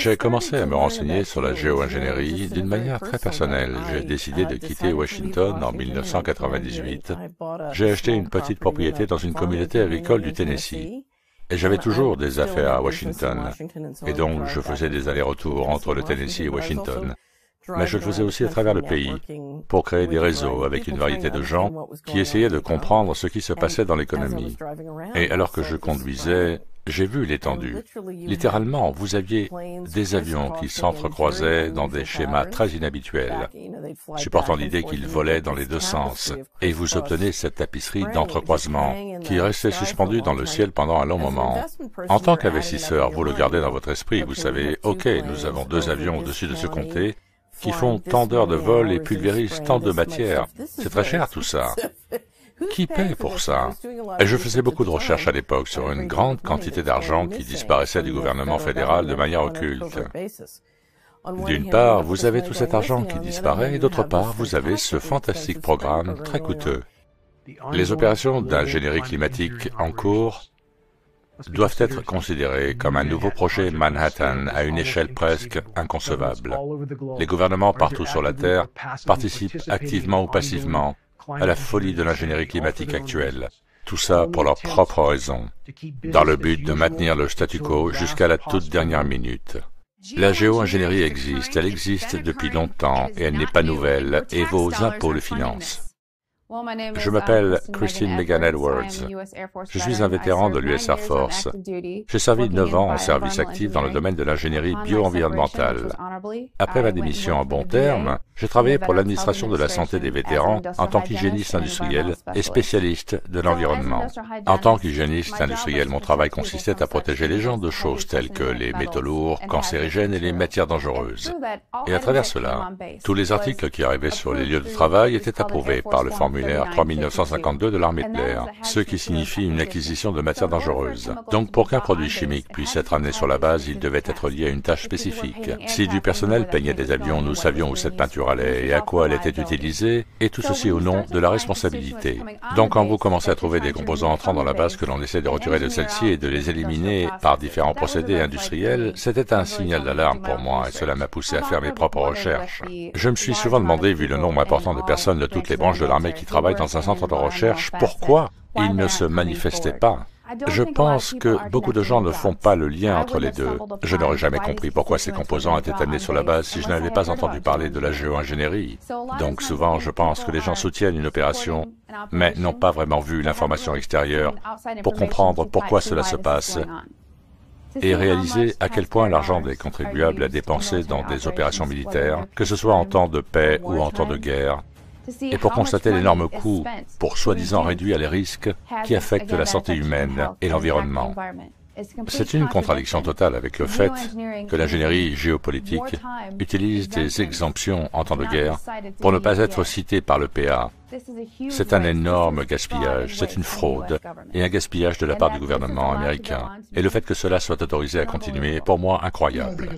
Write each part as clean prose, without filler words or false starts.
J'ai commencé à me renseigner sur la géo-ingénierie d'une manière très personnelle. J'ai décidé de quitter Washington en 1998. J'ai acheté une petite propriété dans une communauté agricole du Tennessee. Et j'avais toujours des affaires à Washington. Et donc, je faisais des allers-retours entre le Tennessee et Washington. Mais je le faisais aussi à travers le pays, pour créer des réseaux avec une variété de gens qui essayaient de comprendre ce qui se passait dans l'économie. Et alors que je conduisais, j'ai vu l'étendue. Littéralement, vous aviez des avions qui s'entrecroisaient dans des schémas très inhabituels, supportant l'idée qu'ils volaient dans les deux sens, et vous obtenez cette tapisserie d'entrecroisement qui restait suspendue dans le ciel pendant un long moment. En tant qu'investisseur, vous le gardez dans votre esprit, vous savez, OK, nous avons deux avions au-dessus de ce comté, qui font tant d'heures de vol et pulvérisent tant de matière. C'est très cher tout ça. Qui paie pour ça? Et je faisais beaucoup de recherches à l'époque sur une grande quantité d'argent qui disparaissait du gouvernement fédéral de manière occulte. D'une part, vous avez tout cet argent qui disparaît, et d'autre part, vous avez ce fantastique programme très coûteux. Les opérations d'ingénierie climatique en cours doivent être considérées comme un nouveau projet Manhattan à une échelle presque inconcevable. Les gouvernements partout sur la Terre participent activement ou passivement à la folie de l'ingénierie climatique actuelle. Tout ça pour leurs propres raisons, dans le but de maintenir le statu quo jusqu'à la toute dernière minute. La géo-ingénierie existe, elle existe depuis longtemps et elle n'est pas nouvelle, et vos impôts le financent. Je m'appelle Christine Megan Edwards. Je suis un vétéran de l'US Air Force. J'ai servi 9 ans en service actif dans le domaine de l'ingénierie bio-environnementale. Après ma démission en bons termes, j'ai travaillé pour l'administration de la santé des vétérans en tant qu'hygiéniste industriel et spécialiste de l'environnement. En tant qu'hygiéniste industriel, mon travail consistait à protéger les gens de choses telles que les métaux lourds, cancérigènes et les matières dangereuses. Et à travers cela, tous les articles qui arrivaient sur les lieux de travail étaient approuvés par le formulaire 3952 de l'armée de l'air, ce qui signifie une acquisition de matières dangereuses. Donc pour qu'un produit chimique puisse être amené sur la base, il devait être lié à une tâche spécifique. Si du personnel peignait des avions, nous savions où cette peinture allait et à quoi elle était utilisée, et tout ceci au nom de la responsabilité. Donc quand vous commencez à trouver des composants entrant dans la base que l'on essaie de retirer de celle-ci et de les éliminer par différents procédés industriels, c'était un signal d'alarme pour moi et cela m'a poussé à faire mes propres recherches. Je me suis souvent demandé, vu le nombre important de personnes de toutes les branches de l'armée qui travaillent dans un centre de recherche, pourquoi ils ne se manifestaient pas. Je pense que beaucoup de gens ne font pas le lien entre les deux. Je n'aurais jamais compris pourquoi ces composants étaient amenés sur la base si je n'avais pas entendu parler de la géo-ingénierie. Donc souvent, je pense que les gens soutiennent une opération, mais n'ont pas vraiment vu l'information extérieure pour comprendre pourquoi cela se passe et réaliser à quel point l'argent des contribuables est dépensé dans des opérations militaires, que ce soit en temps de paix ou en temps de guerre, et pour constater l'énorme coût pour soi-disant réduire les risques qui affectent la santé humaine et l'environnement. C'est une contradiction totale avec le fait que l'ingénierie géopolitique utilise des exemptions en temps de guerre pour ne pas être citée par le PA. C'est un énorme gaspillage, c'est une fraude et un gaspillage de la part du gouvernement américain. Et le fait que cela soit autorisé à continuer est pour moi incroyable.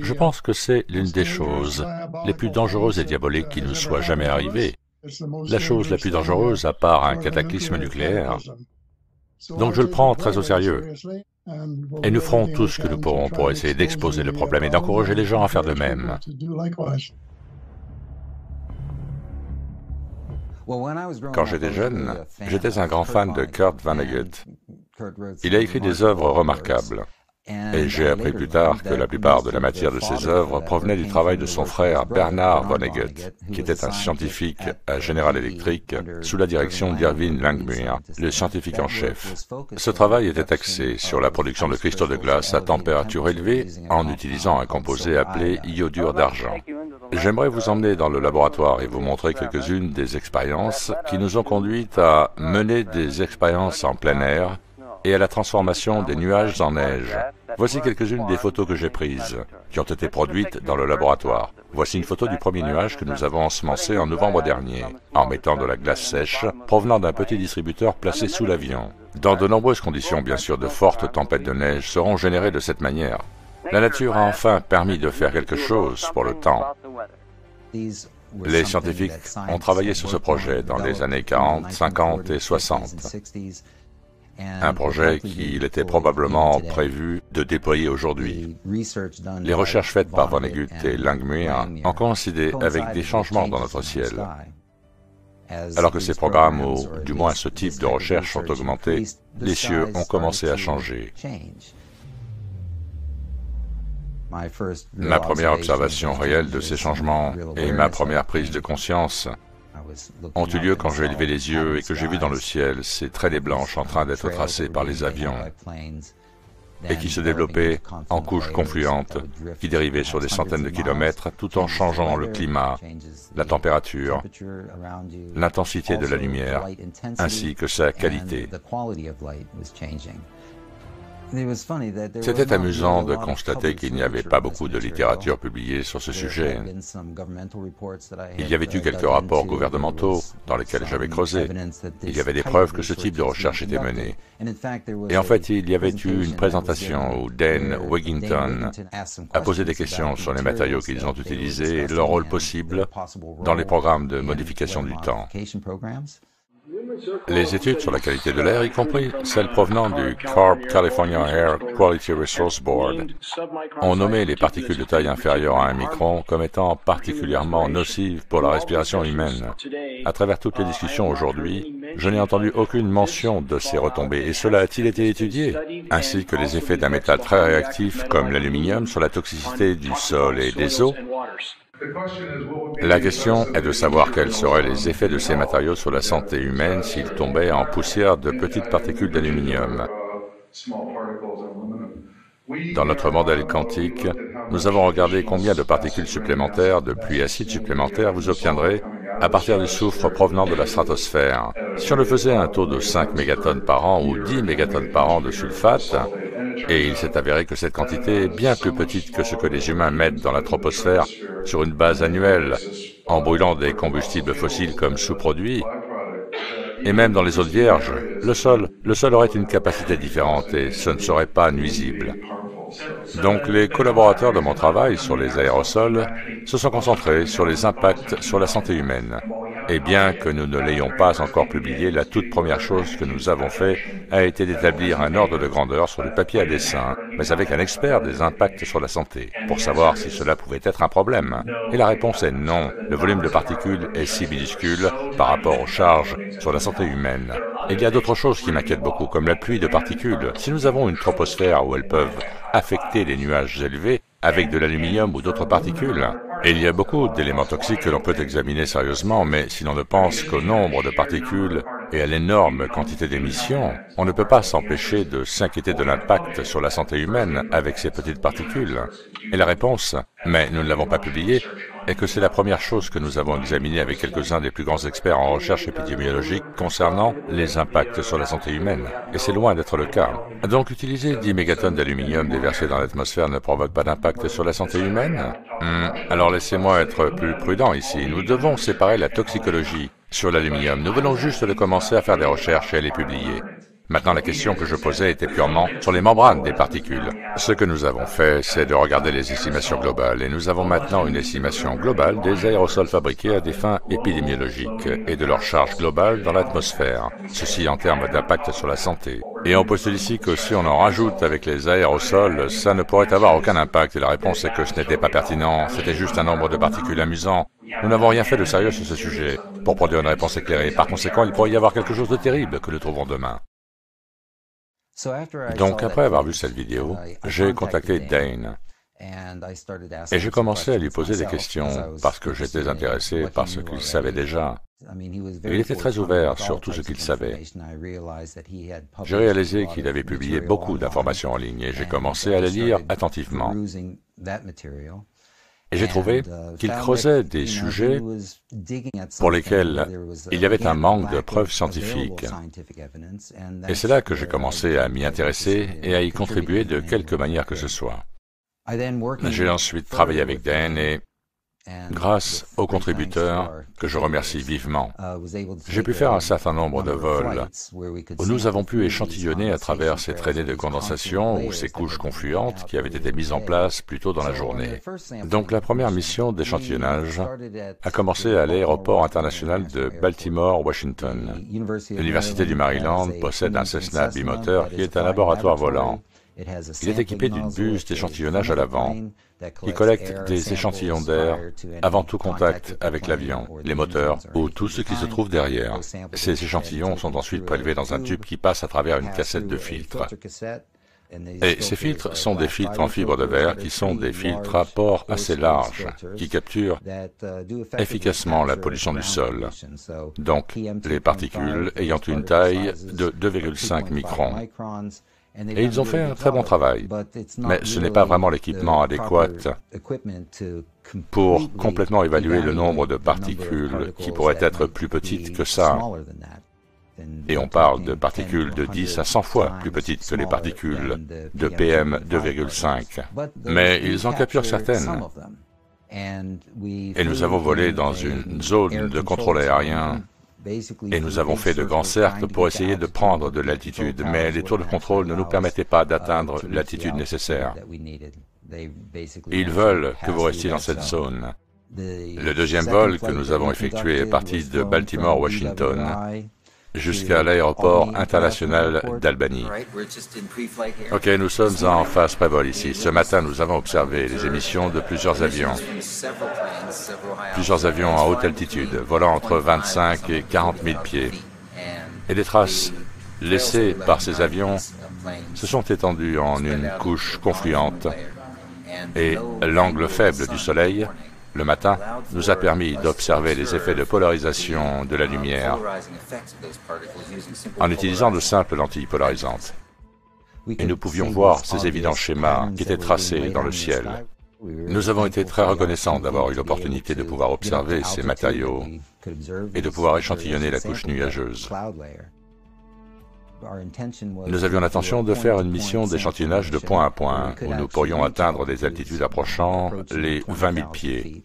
Je pense que c'est l'une des choses les plus dangereuses et diaboliques qui nous soit jamais arrivée. La chose la plus dangereuse à part un cataclysme nucléaire. Donc je le prends très au sérieux. Et nous ferons tout ce que nous pourrons pour essayer d'exposer le problème et d'encourager les gens à faire de même. Quand j'étais jeune, j'étais un grand fan de Kurt Vonnegut. Il a écrit des œuvres remarquables. Et j'ai appris plus tard que la plupart de la matière de ses œuvres provenait du travail de son frère Bernard Vonnegut, qui était un scientifique à General Electric sous la direction d'Irving Langmuir, le scientifique en chef. Ce travail était axé sur la production de cristaux de glace à température élevée en utilisant un composé appelé iodure d'argent. J'aimerais vous emmener dans le laboratoire et vous montrer quelques-unes des expériences qui nous ont conduites à mener des expériences en plein air et à la transformation des nuages en neige. Voici quelques-unes des photos que j'ai prises, qui ont été produites dans le laboratoire. Voici une photo du premier nuage que nous avons ensemencé en novembre dernier, en mettant de la glace sèche provenant d'un petit distributeur placé sous l'avion. Dans de nombreuses conditions, bien sûr, de fortes tempêtes de neige seront générées de cette manière. La nature a enfin permis de faire quelque chose pour le temps. Les scientifiques ont travaillé sur ce projet dans les années 40, 50 et 60. un projet qu'il était probablement prévu de déployer aujourd'hui. Les recherches faites par Vonnegut et Langmuir ont coïncidé avec des changements dans notre ciel. Alors que ces programmes, ou du moins ce type de recherche, ont augmenté, les cieux ont commencé à changer. Ma première observation réelle de ces changements et ma première prise de conscience ont eu lieu quand j'ai élevé les yeux et que j'ai vu dans le ciel ces traînées blanches en train d'être tracées par les avions et qui se développaient en couches confluentes qui dérivaient sur des centaines de kilomètres tout en changeant le climat, la température, l'intensité de la lumière ainsi que sa qualité. C'était amusant de constater qu'il n'y avait pas beaucoup de littérature publiée sur ce sujet. Il y avait eu quelques rapports gouvernementaux dans lesquels j'avais creusé. Il y avait des preuves que ce type de recherche était menée. Et en fait, il y avait eu une présentation où Dan Wigington a posé des questions sur les matériaux qu'ils ont utilisés et leur rôle possible dans les programmes de modification du temps. Les études sur la qualité de l'air, y compris celles provenant du CARB California Air Quality Resource Board, ont nommé les particules de taille inférieure à 1 micron comme étant particulièrement nocives pour la respiration humaine. À travers toutes les discussions aujourd'hui, je n'ai entendu aucune mention de ces retombées, et cela a-t-il été étudié, ainsi que les effets d'un métal très réactif comme l'aluminium sur la toxicité du sol et des eaux? La question est de savoir quels seraient les effets de ces matériaux sur la santé humaine s'ils tombaient en poussière de petites particules d'aluminium. Dans notre modèle quantique, nous avons regardé combien de particules supplémentaires, de pluie acide supplémentaires vous obtiendrez à partir du soufre provenant de la stratosphère. Si on le faisait à un taux de 5 mégatonnes par an ou 10 mégatonnes par an de sulfate, et il s'est avéré que cette quantité est bien plus petite que ce que les humains mettent dans la troposphère sur une base annuelle, en brûlant des combustibles fossiles comme sous-produits, et même dans les eaux vierges, le sol aurait une capacité différente et ce ne serait pas nuisible. Donc les collaborateurs de mon travail sur les aérosols se sont concentrés sur les impacts sur la santé humaine. Et bien que nous ne l'ayons pas encore publié, la toute première chose que nous avons fait a été d'établir un ordre de grandeur sur du papier à dessin, mais avec un expert des impacts sur la santé, pour savoir si cela pouvait être un problème. Et la réponse est non. Le volume de particules est si minuscule par rapport aux charges sur la santé humaine. Et il y a d'autres choses qui m'inquiètent beaucoup, comme la pluie de particules. Si nous avons une troposphère où elles peuvent affecter les nuages élevés avec de l'aluminium ou d'autres particules, et il y a beaucoup d'éléments toxiques que l'on peut examiner sérieusement, mais si l'on ne pense qu'au nombre de particules et à l'énorme quantité d'émissions, on ne peut pas s'empêcher de s'inquiéter de l'impact sur la santé humaine avec ces petites particules. Et la réponse, mais nous ne l'avons pas publiée, est que c'est la première chose que nous avons examinée avec quelques-uns des plus grands experts en recherche épidémiologique concernant les impacts sur la santé humaine. Et c'est loin d'être le cas. Donc utiliser 10 mégatonnes d'aluminium déversé dans l'atmosphère ne provoque pas d'impact sur la santé humaine? Alors laissez-moi être plus prudent ici. Nous devons séparer la toxicologie sur l'aluminium. Nous venons juste de commencer à faire des recherches et à les publier. Maintenant, la question que je posais était purement sur les membranes des particules. Ce que nous avons fait, c'est de regarder les estimations globales, et nous avons maintenant une estimation globale des aérosols fabriqués à des fins épidémiologiques et de leur charge globale dans l'atmosphère, ceci en termes d'impact sur la santé. Et on postule ici que si on en rajoute avec les aérosols, ça ne pourrait avoir aucun impact, et la réponse est que ce n'était pas pertinent, c'était juste un nombre de particules amusant. Nous n'avons rien fait de sérieux sur ce sujet pour produire une réponse éclairée. Par conséquent, il pourrait y avoir quelque chose de terrible que nous trouvons demain. Donc, après avoir vu cette vidéo, j'ai contacté Dane et j'ai commencé à lui poser des questions parce que j'étais intéressé par ce qu'il savait déjà. Il était très ouvert sur tout ce qu'il savait. J'ai réalisé qu'il avait publié beaucoup d'informations en ligne et j'ai commencé à les lire attentivement. Et j'ai trouvé qu'il creusait des sujets pour lesquels il y avait un manque de preuves scientifiques. Et c'est là que j'ai commencé à m'y intéresser et à y contribuer de quelque manière que ce soit. J'ai ensuite travaillé avec Dan et Grâce aux contributeurs, que je remercie vivement, j'ai pu faire un certain nombre de vols où nous avons pu échantillonner à travers ces traînées de condensation ou ces couches confluentes qui avaient été mises en place plus tôt dans la journée. Donc la première mission d'échantillonnage a commencé à l'aéroport international de Baltimore, Washington. L'Université du Maryland possède un Cessna bimoteur qui est un laboratoire volant. Il est équipé d'une buse d'échantillonnage à l'avant qui collecte des échantillons d'air avant tout contact avec l'avion, les moteurs ou tout ce qui se trouve derrière. Ces échantillons sont ensuite prélevés dans un tube qui passe à travers une cassette de filtres. Et ces filtres sont des filtres en fibre de verre qui sont des filtres à pores assez larges qui capturent efficacement la pollution du sol, donc les particules ayant une taille de 2,5 microns. Et ils ont fait un très bon travail, mais ce n'est pas vraiment l'équipement adéquat pour complètement évaluer le nombre de particules qui pourraient être plus petites que ça. Et on parle de particules de 10 à 100 fois plus petites que les particules de PM 2,5. Mais ils en capturent certaines. Et nous avons volé dans une zone de contrôle aérien. Et nous avons fait de grands cercles pour essayer de prendre de l'altitude, mais les tours de contrôle ne nous permettaient pas d'atteindre l'altitude nécessaire. Ils veulent que vous restiez dans cette zone. Le deuxième vol que nous avons effectué est parti de Baltimore, Washington, jusqu'à l'aéroport international d'Albany. Ok, nous sommes en phase pré-vol ici. Ce matin, nous avons observé les émissions de plusieurs avions à haute altitude, volant entre 25 et 40 000 pieds. Et les traces laissées par ces avions se sont étendues en une couche confluente. Et l'angle faible du Soleil, le matin, nous a permis d'observer les effets de polarisation de la lumière en utilisant de simples lentilles polarisantes. Et nous pouvions voir ces évidents schémas qui étaient tracés dans le ciel. Nous avons été très reconnaissants d'avoir eu l'opportunité de pouvoir observer ces matériaux et de pouvoir échantillonner la couche nuageuse. Nous avions l'intention de faire une mission d'échantillonnage de point à point, où nous pourrions atteindre des altitudes approchant les 20 000 pieds.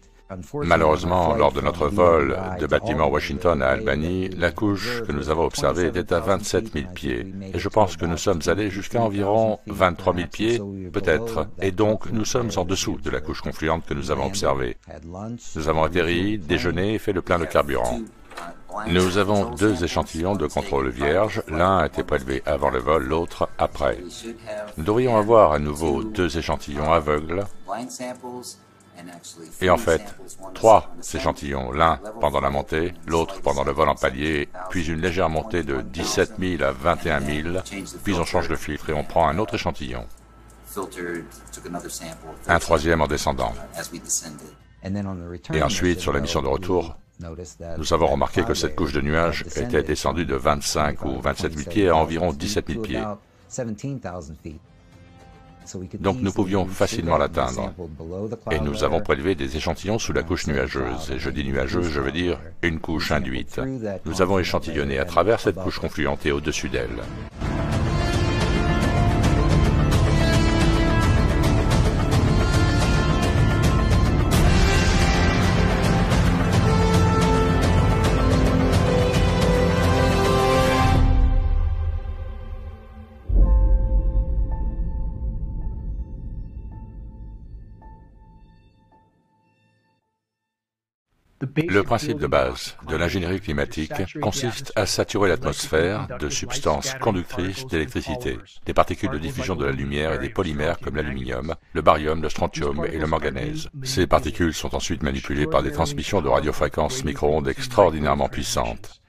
Malheureusement, lors de notre vol de Baltimore, Washington à Albany, la couche que nous avons observée était à 27 000 pieds. Et je pense que nous sommes allés jusqu'à environ 23 000 pieds, peut-être, et donc nous sommes en dessous de la couche confluente que nous avons observée. Nous avons atterri, déjeuné et fait le plein de carburant. Nous avons deux échantillons de contrôle vierge, l'un a été prélevé avant le vol, l'autre après. Nous devrions avoir à nouveau deux échantillons aveugles, et en fait, trois échantillons, l'un pendant la montée, l'autre pendant le vol en palier, puis une légère montée de 17 000 à 21 000, puis on change de filtre et on prend un autre échantillon, un troisième en descendant. Et ensuite, sur la mission de retour, nous avons remarqué que cette couche de nuages était descendue de 25 ou 27 000 pieds à environ 17 000 pieds. Donc nous pouvions facilement l'atteindre. Et nous avons prélevé des échantillons sous la couche nuageuse. Et je dis nuageuse, je veux dire une couche induite. Nous avons échantillonné à travers cette couche confluente et au-dessus d'elle. Le principe de base de l'ingénierie climatique consiste à saturer l'atmosphère de substances conductrices d'électricité, des particules de diffusion de la lumière et des polymères comme l'aluminium, le barium, le strontium et le manganèse. Ces particules sont ensuite manipulées par des transmissions de radiofréquences micro-ondes extraordinairement puissantes,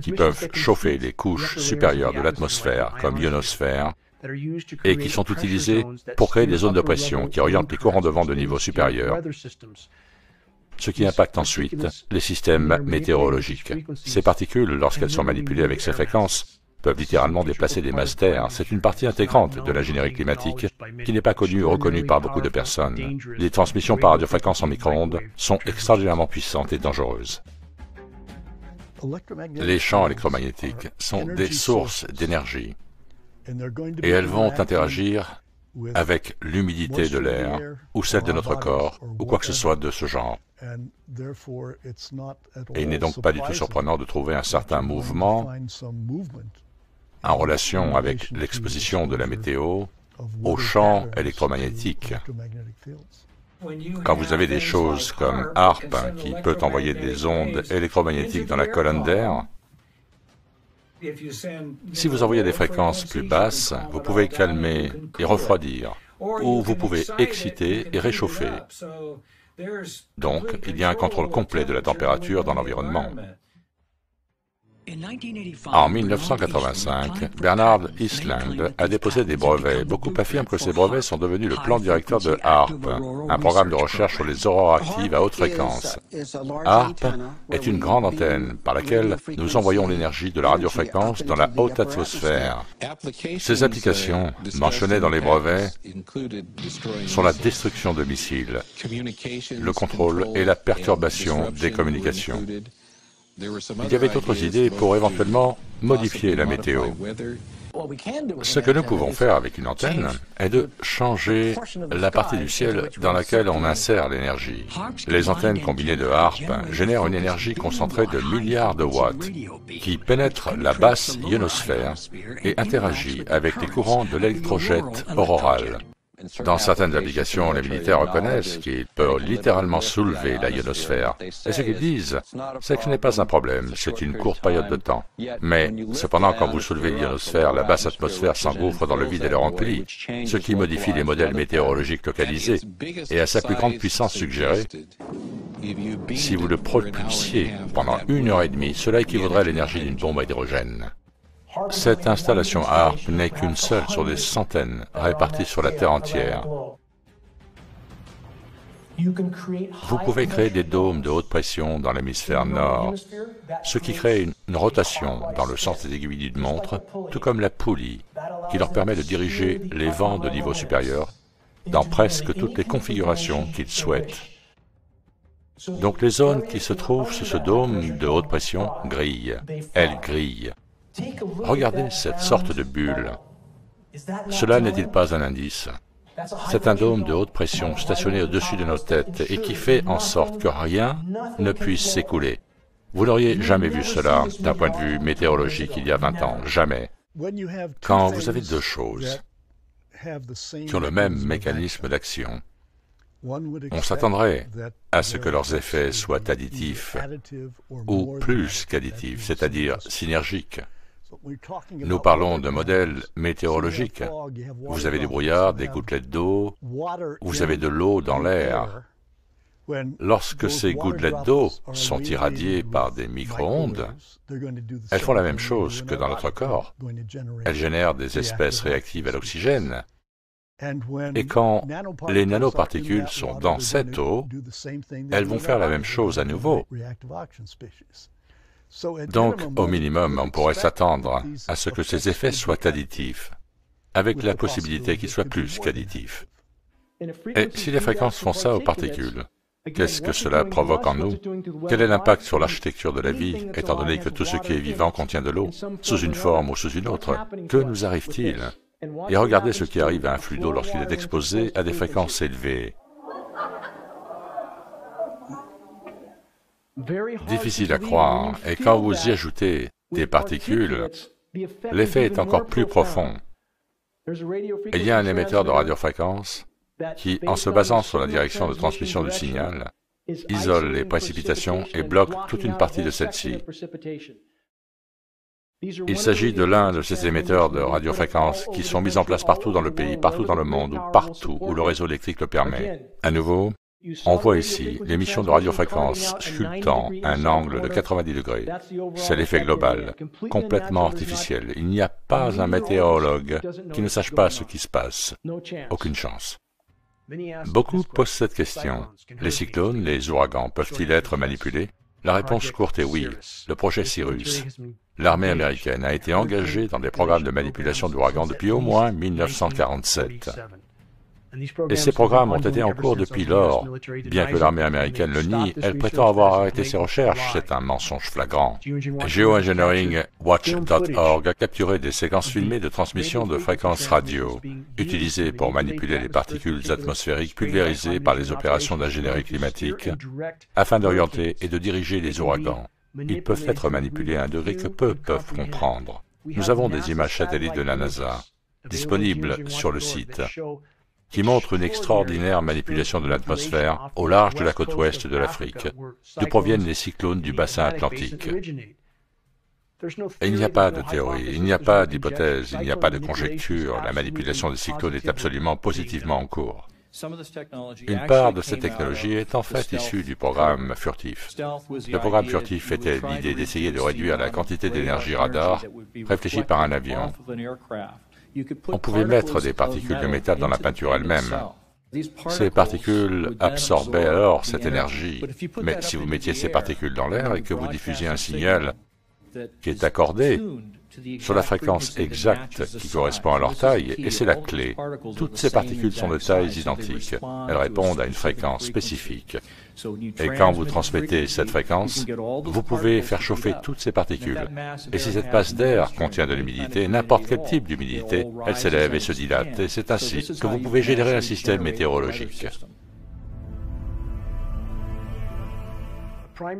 qui peuvent chauffer les couches supérieures de l'atmosphère comme l'ionosphère, et qui sont utilisées pour créer des zones de pression qui orientent les courants de vent de niveau supérieur, ce qui impacte ensuite les systèmes météorologiques. Ces particules, lorsqu'elles sont manipulées avec ces fréquences, peuvent littéralement déplacer des masses d'air. C'est une partie intégrante de l'ingénierie climatique qui n'est pas connue ou reconnue par beaucoup de personnes. Les transmissions par radiofréquences en micro-ondes sont extraordinairement puissantes et dangereuses. Les champs électromagnétiques sont des sources d'énergie et elles vont interagir avec l'humidité de l'air, ou celle de notre corps, ou quoi que ce soit de ce genre. Et il n'est donc pas du tout surprenant de trouver un certain mouvement en relation avec l'exposition de la météo aux champs électromagnétiques. Quand vous avez des choses comme HAARP qui peut envoyer des ondes électromagnétiques dans la colonne d'air, si vous envoyez des fréquences plus basses, vous pouvez calmer et refroidir, ou vous pouvez exciter et réchauffer. Donc, il y a un contrôle complet de la température dans l'environnement. En 1985, Bernard Eastland a déposé des brevets. Beaucoup affirment que ces brevets sont devenus le plan directeur de HAARP, un programme de recherche sur les aurores actives à haute fréquence. HAARP est une grande antenne par laquelle nous envoyons l'énergie de la radiofréquence dans la haute atmosphère. Ces applications, mentionnées dans les brevets, sont la destruction de missiles, le contrôle et la perturbation des communications. Il y avait d'autres idées pour éventuellement modifier la météo. Ce que nous pouvons faire avec une antenne est de changer la partie du ciel dans laquelle on insère l'énergie. Les antennes combinées de HAARP génèrent une énergie concentrée de milliards de watts qui pénètre la basse ionosphère et interagit avec les courants de l'électrojet auroral. Dans certaines applications, les militaires reconnaissent qu'ils peuvent littéralement soulever la ionosphère. Et ce qu'ils disent, c'est que ce n'est pas un problème, c'est une courte période de temps. Mais, cependant, quand vous soulevez l'ionosphère, la basse atmosphère s'engouffre dans le vide et le remplit, ce qui modifie les modèles météorologiques localisés. Et à sa plus grande puissance suggérée, si vous le propulsiez pendant 1h30, cela équivaudrait à l'énergie d'une bombe à hydrogène. Cette installation HAARP n'est qu'une seule sur des centaines réparties sur la Terre entière. Vous pouvez créer des dômes de haute pression dans l'hémisphère nord, ce qui crée une rotation dans le sens des aiguilles d'une montre, tout comme la poulie, qui leur permet de diriger les vents de niveau supérieur dans presque toutes les configurations qu'ils souhaitent. Donc les zones qui se trouvent sous ce dôme de haute pression grillent. Elles grillent. Regardez cette sorte de bulle. Cela n'est-il pas un indice? C'est un dôme de haute pression stationné au-dessus de nos têtes et qui fait en sorte que rien ne puisse s'écouler. Vous n'auriez jamais vu cela d'un point de vue météorologique il y a 20 ans, jamais. Quand vous avez deux choses qui ont le même mécanisme d'action, on s'attendrait à ce que leurs effets soient additifs ou plus qu'additifs, c'est-à-dire synergiques. Nous parlons de modèles météorologiques. Vous avez du brouillard, des gouttelettes d'eau, vous avez de l'eau dans l'air. Lorsque ces gouttelettes d'eau sont irradiées par des micro-ondes, elles font la même chose que dans notre corps. Elles génèrent des espèces réactives à l'oxygène. Et quand les nanoparticules sont dans cette eau, elles vont faire la même chose à nouveau. Donc, au minimum, on pourrait s'attendre à ce que ces effets soient additifs, avec la possibilité qu'ils soient plus qu'additifs. Et si les fréquences font ça aux particules, qu'est-ce que cela provoque en nous? Quel est l'impact sur l'architecture de la vie, étant donné que tout ce qui est vivant contient de l'eau, sous une forme ou sous une autre? Que nous arrive-t-il? Et regardez ce qui arrive à un flux d'eau lorsqu'il est exposé à des fréquences élevées. Difficile à croire, et quand vous y ajoutez des particules, l'effet est encore plus profond. Il y a un émetteur de radiofréquence qui, en se basant sur la direction de transmission du signal, isole les précipitations et bloque toute une partie de celle-ci. Il s'agit de l'un de ces émetteurs de radiofréquences qui sont mis en place partout dans le pays, partout dans le monde, ou partout où le réseau électrique le permet. À nouveau, on voit ici l'émission de radiofréquence sculptant un angle de 90 degrés. C'est l'effet global, complètement artificiel. Il n'y a pas un météorologue qui ne sache pas ce qui se passe. Aucune chance. Beaucoup posent cette question. Les cyclones, les ouragans peuvent-ils être manipulés? La réponse courte est oui. Le projet Cyrus. L'armée américaine a été engagée dans des programmes de manipulation d'ouragans depuis au moins 1947. Et ces programmes ont été en cours depuis lors. Bien que l'armée américaine le nie, elle prétend avoir arrêté ses recherches. C'est un mensonge flagrant. GeoengineeringWatch.org a capturé des séquences filmées de transmission de fréquences radio, utilisées pour manipuler les particules atmosphériques pulvérisées par les opérations d'ingénierie climatique, afin d'orienter et de diriger les ouragans. Ils peuvent être manipulés à un degré que peu peuvent comprendre. Nous avons des images satellites de la NASA, disponibles sur le site, qui montre une extraordinaire manipulation de l'atmosphère au large de la côte ouest de l'Afrique, d'où proviennent les cyclones du bassin atlantique. Et il n'y a pas de théorie, il n'y a pas d'hypothèse, il n'y a pas de conjecture, la manipulation des cyclones est absolument positivement en cours. Une part de cette technologie est en fait issue du programme furtif. Le programme furtif était l'idée d'essayer de réduire la quantité d'énergie radar réfléchie par un avion. On pouvait mettre des particules de métal dans la peinture elle-même. Ces particules absorbaient alors cette énergie. Mais si vous mettiez ces particules dans l'air et que vous diffusiez un signal qui est accordé sur la fréquence exacte qui correspond à leur taille, et c'est la clé. Toutes ces particules sont de tailles identiques. Elles répondent à une fréquence spécifique. Et quand vous transmettez cette fréquence, vous pouvez faire chauffer toutes ces particules. Et si cette masse d'air contient de l'humidité, n'importe quel type d'humidité, elle s'élève et se dilate, et c'est ainsi que vous pouvez générer un système météorologique.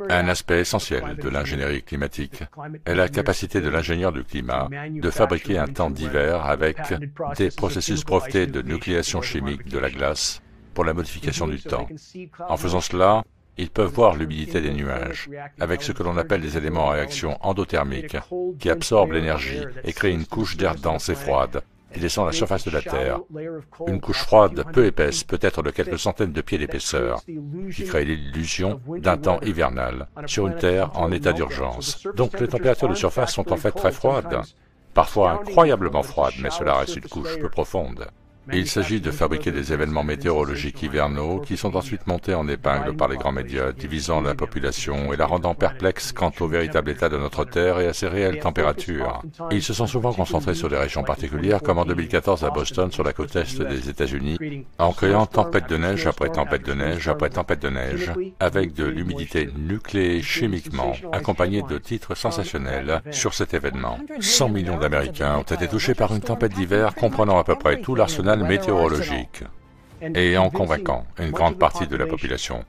Un aspect essentiel de l'ingénierie climatique est la capacité de l'ingénieur du climat de fabriquer un temps d'hiver avec des processus brevetés de nucléation chimique de la glace pour la modification du temps. En faisant cela, ils peuvent voir l'humidité des nuages, avec ce que l'on appelle des éléments en réaction endothermique, qui absorbent l'énergie et créent une couche d'air dense et froide, qui descend à la surface de la Terre. Une couche froide peu épaisse, peut-être de quelques centaines de pieds d'épaisseur, qui crée l'illusion d'un temps hivernal, sur une Terre en état d'urgence. Donc les températures de surface sont en fait très froides, parfois incroyablement froides, mais cela reste une couche peu profonde. Il s'agit de fabriquer des événements météorologiques hivernaux qui sont ensuite montés en épingle par les grands médias, divisant la population et la rendant perplexe quant au véritable état de notre Terre et à ses réelles températures. Ils se sont souvent concentrés sur des régions particulières, comme en 2014 à Boston, sur la côte est des États-Unis, en créant tempête de neige après tempête de neige après tempête de neige, avec de l'humidité nucléée chimiquement, accompagnée de titres sensationnels sur cet événement. 100 millions d'Américains ont été touchés par une tempête d'hiver comprenant à peu près tout l'arsenal météorologique, et en convainquant une grande partie de la population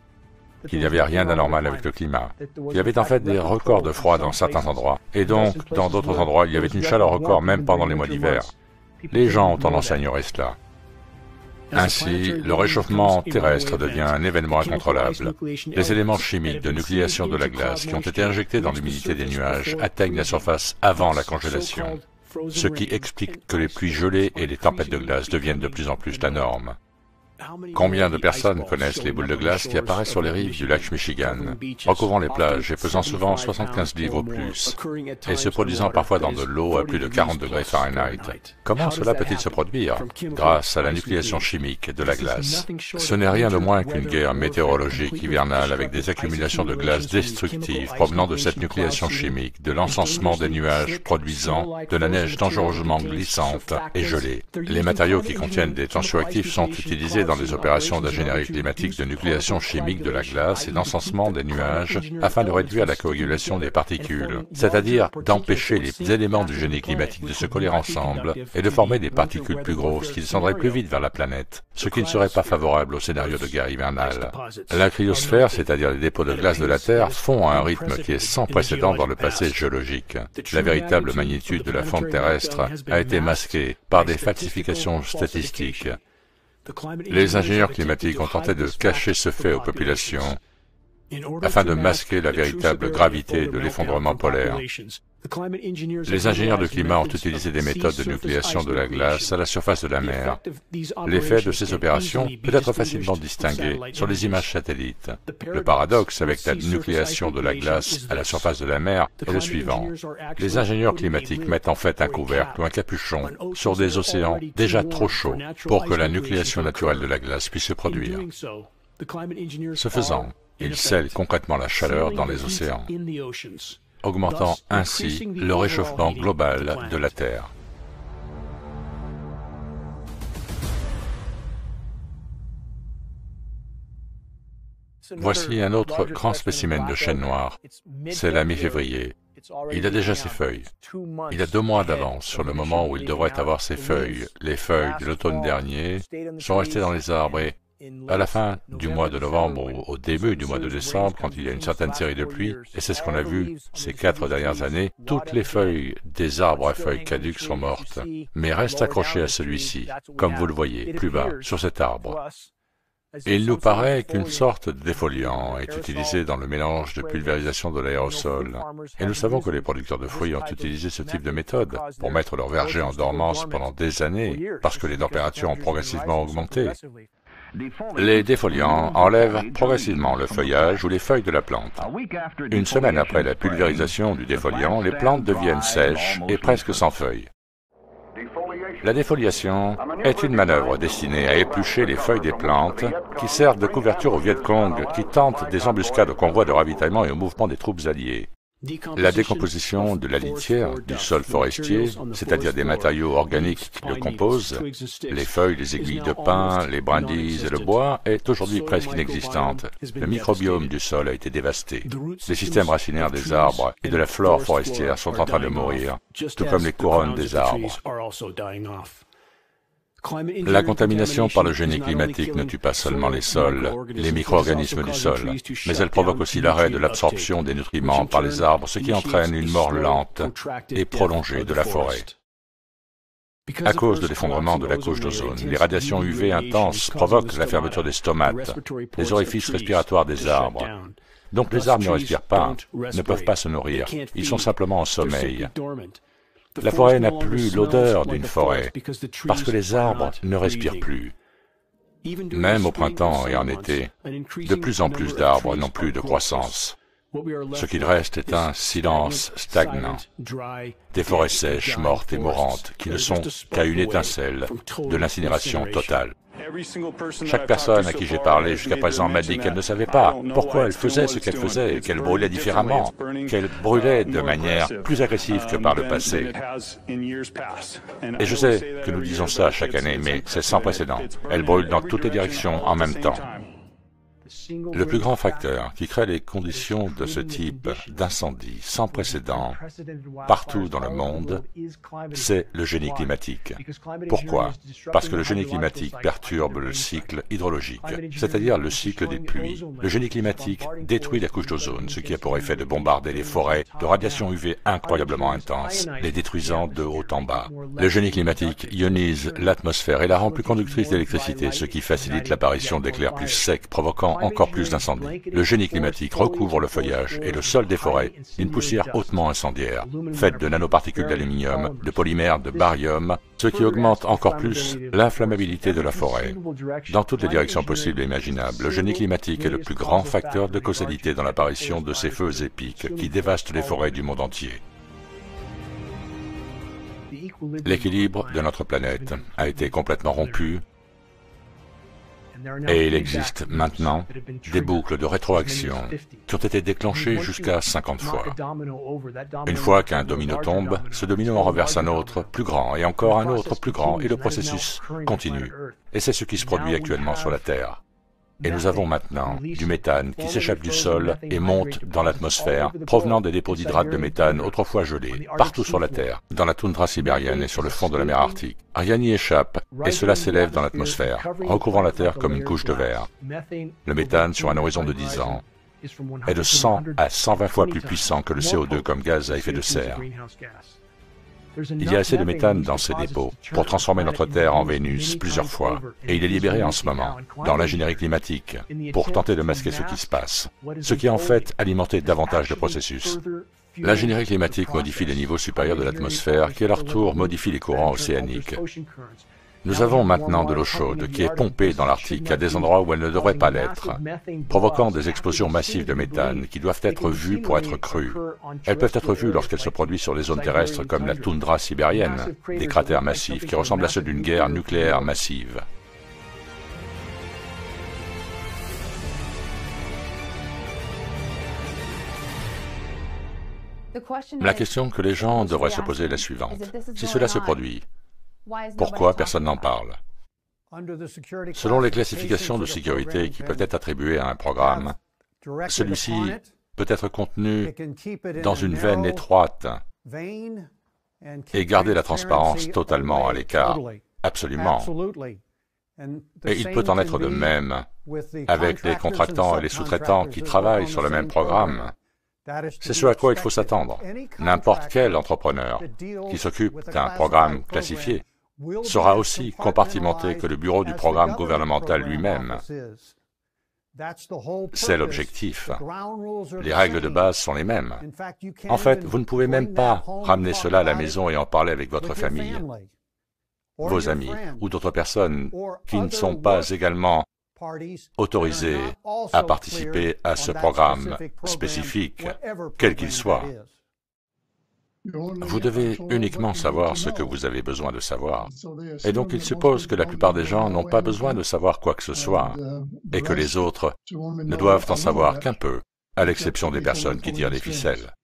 qu'il n'y avait rien d'anormal avec le climat. Il y avait en fait des records de froid dans certains endroits, et donc dans d'autres endroits il y avait une chaleur record même pendant les mois d'hiver. Les gens ont tendance à ignorer cela. Ainsi, le réchauffement terrestre devient un événement incontrôlable. Les éléments chimiques de nucléation de la glace qui ont été injectés dans l'humidité des nuages atteignent la surface avant la congélation, ce qui explique que les pluies gelées et les tempêtes de glace deviennent de plus en plus la norme. Combien de personnes connaissent les boules de glace qui apparaissent sur les rives du lac Michigan, recouvrant les plages et pesant souvent 75 livres ou plus, et se produisant parfois dans de l'eau à plus de 40 degrés Fahrenheit? Comment cela peut-il se produire? Grâce à la nucléation chimique de la glace. Ce n'est rien de moins qu'une guerre météorologique hivernale avec des accumulations de glace destructives provenant de cette nucléation chimique, de l'encensement des nuages produisant de la neige dangereusement glissante et gelée. Les matériaux qui contiennent des tensioactifs sont utilisés dans des opérations d'ingénierie climatique de nucléation chimique de la glace et d'encensement des nuages afin de réduire la coagulation des particules, c'est-à-dire d'empêcher les éléments du génie climatique de se coller ensemble et de former des particules plus grosses qui descendraient plus vite vers la planète, ce qui ne serait pas favorable au scénario de guerre hivernale. La cryosphère, c'est-à-dire les dépôts de glace de la Terre, fond à un rythme qui est sans précédent dans le passé géologique. La véritable magnitude de la fonte terrestre a été masquée par des falsifications statistiques. Les ingénieurs climatiques ont tenté de cacher ce fait aux populations afin de masquer la véritable gravité de l'effondrement polaire. Les ingénieurs du climat ont utilisé des méthodes de nucléation de la glace à la surface de la mer. L'effet de ces opérations peut être facilement distingué sur les images satellites. Le paradoxe avec la nucléation de la glace à la surface de la mer est le suivant. Les ingénieurs climatiques mettent en fait un couvercle ou un capuchon sur des océans déjà trop chauds pour que la nucléation naturelle de la glace puisse se produire. Ce faisant, ils scellent concrètement la chaleur dans les océans, augmentant ainsi le réchauffement global de la Terre. Voici un autre grand spécimen de chêne noir. C'est la mi-février. Il a déjà ses feuilles. Il a 2 mois d'avance sur le moment où il devrait avoir ses feuilles. Les feuilles de l'automne dernier sont restées dans les arbres et, à la fin du mois de novembre ou au début du mois de décembre, quand il y a une certaine série de pluies, et c'est ce qu'on a vu ces 4 dernières années, toutes les feuilles des arbres à feuilles caduques sont mortes, mais restent accrochées à celui-ci, comme vous le voyez, plus bas, sur cet arbre. Il nous paraît qu'une sorte de défoliant est utilisé dans le mélange de pulvérisation de l'aérosol, et nous savons que les producteurs de fruits ont utilisé ce type de méthode pour mettre leur verger en dormance pendant des années, parce que les températures ont progressivement augmenté. Les défoliants enlèvent progressivement le feuillage ou les feuilles de la plante. Une semaine après la pulvérisation du défoliant, les plantes deviennent sèches et presque sans feuilles. La défoliation est une manœuvre destinée à éplucher les feuilles des plantes qui servent de couverture aux Viet Cong qui tentent des embuscades aux convois de ravitaillement et au mouvement des troupes alliées. La décomposition de la litière du sol forestier, c'est-à-dire des matériaux organiques qui le composent, les feuilles, les aiguilles de pin, les brindilles et le bois, est aujourd'hui presque inexistante. Le microbiome du sol a été dévasté. Les systèmes racinaires des arbres et de la flore forestière sont en train de mourir, tout comme les couronnes des arbres. La contamination par le génie climatique ne tue pas seulement les sols, les micro-organismes du sol, mais elle provoque aussi l'arrêt de l'absorption des nutriments par les arbres, ce qui entraîne une mort lente et prolongée de la forêt. À cause de l'effondrement de la couche d'ozone, les radiations UV intenses provoquent la fermeture des stomates, les orifices respiratoires des arbres. Donc les arbres ne respirent pas, ne peuvent pas se nourrir, ils sont simplement en sommeil. La forêt n'a plus l'odeur d'une forêt, parce que les arbres ne respirent plus. Même au printemps et en été, de plus en plus d'arbres n'ont plus de croissance. Ce qu'il reste est un silence stagnant, des forêts sèches, mortes et mourantes, qui ne sont qu'à une étincelle de l'incinération totale. Chaque personne à qui j'ai parlé jusqu'à présent m'a dit qu'elle ne savait pas pourquoi elle faisait ce qu'elle faisait, qu'elle brûlait différemment, qu'elle brûlait de manière plus agressive que par le passé. Et je sais que nous disons ça chaque année, mais c'est sans précédent. Elle brûle dans toutes les directions en même temps. Le plus grand facteur qui crée les conditions de ce type d'incendie sans précédent partout dans le monde, c'est le génie climatique. Pourquoi? Parce que le génie climatique perturbe le cycle hydrologique, c'est-à-dire le cycle des pluies. Le génie climatique détruit la couche d'ozone, ce qui a pour effet de bombarder les forêts de radiations UV incroyablement intenses, les détruisant de haut en bas. Le génie climatique ionise l'atmosphère et la rend plus conductrice d'électricité, ce qui facilite l'apparition d'éclairs plus secs, provoquant encore plus d'incendies. Le génie climatique recouvre le feuillage et le sol des forêts d'une poussière hautement incendiaire, faite de nanoparticules d'aluminium, de polymères, de barium, ce qui augmente encore plus l'inflammabilité de la forêt. Dans toutes les directions possibles et imaginables, le génie climatique est le plus grand facteur de causalité dans l'apparition de ces feux épiques qui dévastent les forêts du monde entier. L'équilibre de notre planète a été complètement rompu et il existe maintenant des boucles de rétroaction qui ont été déclenchées jusqu'à 50 fois. Une fois qu'un domino tombe, ce domino en renverse un autre plus grand et encore un autre plus grand et le processus continue. Et c'est ce qui se produit actuellement sur la Terre. Et nous avons maintenant du méthane qui s'échappe du sol et monte dans l'atmosphère, provenant des dépôts d'hydrates de méthane autrefois gelés, partout sur la Terre, dans la toundra sibérienne et sur le fond de la mer Arctique. Rien n'y échappe, et cela s'élève dans l'atmosphère, recouvrant la Terre comme une couche de verre. Le méthane, sur un horizon de 10 ans, est de 100 à 120 fois plus puissant que le CO2 comme gaz à effet de serre. Il y a assez de méthane dans ces dépôts pour transformer notre Terre en Vénus plusieurs fois, et il est libéré en ce moment, dans l'ingénierie climatique, pour tenter de masquer ce qui se passe, ce qui a en fait alimenté davantage de processus. L'ingénierie climatique modifie les niveaux supérieurs de l'atmosphère, qui à leur tour modifie les courants océaniques. Nous avons maintenant de l'eau chaude qui est pompée dans l'Arctique à des endroits où elle ne devrait pas l'être, provoquant des explosions massives de méthane qui doivent être vues pour être crues. Elles peuvent être vues lorsqu'elles se produisent sur les zones terrestres comme la toundra sibérienne, des cratères massifs qui ressemblent à ceux d'une guerre nucléaire massive. La question que les gens devraient se poser est la suivante. Si cela se produit, pourquoi personne n'en parle? Selon les classifications de sécurité qui peuvent être attribuées à un programme, celui-ci peut être contenu dans une veine étroite et garder la transparence totalement à l'écart. Absolument. Et il peut en être de même avec les contractants et les sous-traitants qui travaillent sur le même programme. C'est ce à quoi il faut s'attendre. N'importe quel entrepreneur qui s'occupe d'un programme classifié sera aussi compartimenté que le bureau du programme gouvernemental lui-même. C'est l'objectif. Les règles de base sont les mêmes. En fait, vous ne pouvez même pas ramener cela à la maison et en parler avec votre famille, vos amis ou d'autres personnes qui ne sont pas également autorisées à participer à ce programme spécifique, quel qu'il soit. Vous devez uniquement savoir ce que vous avez besoin de savoir. Et donc il suppose que la plupart des gens n'ont pas besoin de savoir quoi que ce soit, et que les autres ne doivent en savoir qu'un peu, à l'exception des personnes qui tirent les ficelles.